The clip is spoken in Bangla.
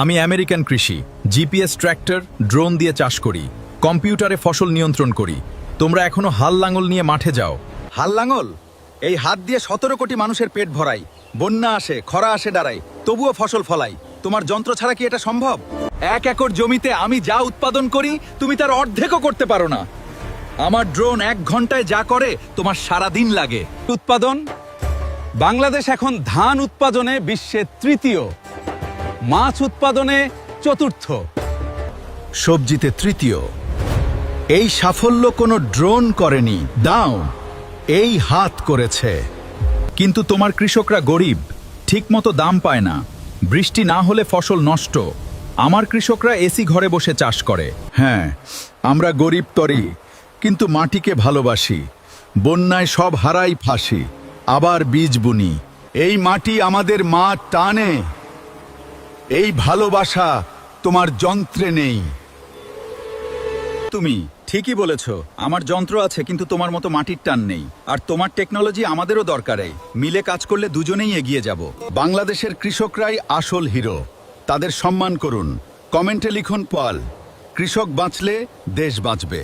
আমি আমেরিকান কৃষি, জিপিএস ট্র্যাক্টর, ড্রোন দিয়ে চাষ করি, কম্পিউটারে ফসল নিয়ন্ত্রণ করি। তোমরা এখনো হাল লাঙল নিয়ে মাঠে যাও। হাল লাঙল? এই হাত দিয়ে 17 কোটি মানুষের পেট ভরাই, বন্যা আসে, খরা আসে দাঁড়াই, তবুও ফসল ফলাই। তোমার যন্ত্র ছাড়া কি এটা সম্ভব? 1 একর জমিতে আমি যা উৎপাদন করি তুমি তার অর্ধেকও করতে পারো না। আমার ড্রোন 1 ঘন্টায় যা করে তোমার সারা দিন লাগে। উৎপাদন, বাংলাদেশ এখন ধান উৎপাদনে বিশ্বে তৃতীয়, মাছ উৎপাদনে চতুর্থ, সবজিতে তৃতীয়। এই সাফল্য কোনো ড্রোন করেনি, দাও এই হাত করেছে। কিন্তু তোমার কৃষকরা গরিব, ঠিকমতো দাম পায় না, বৃষ্টি না হলে ফসল নষ্ট। আমার কৃষকরা এসি ঘরে বসে চাষ করে। হ্যাঁ, আমরা গরিব তরি, কিন্তু মাটিকে ভালোবাসি। বন্যায় সব হারাই ফাঁসি, আবার বীজ বুনি। এই মাটি আমাদের মা টানে, এই ভালোবাসা তোমার যন্ত্রে নেই। তুমি ঠিকই বলেছ, আমার যন্ত্র আছে কিন্তু তোমার মতো মাটির টান নেই। আর তোমার টেকনোলজি আমাদেরও দরকারে। মিলে কাজ করলে দুজনেই এগিয়ে যাব। বাংলাদেশের কৃষকরাই আসল হিরো, তাদের সম্মান করুন। কমেন্টে লিখুন পল, কৃষক বাঁচলে দেশ বাঁচবে।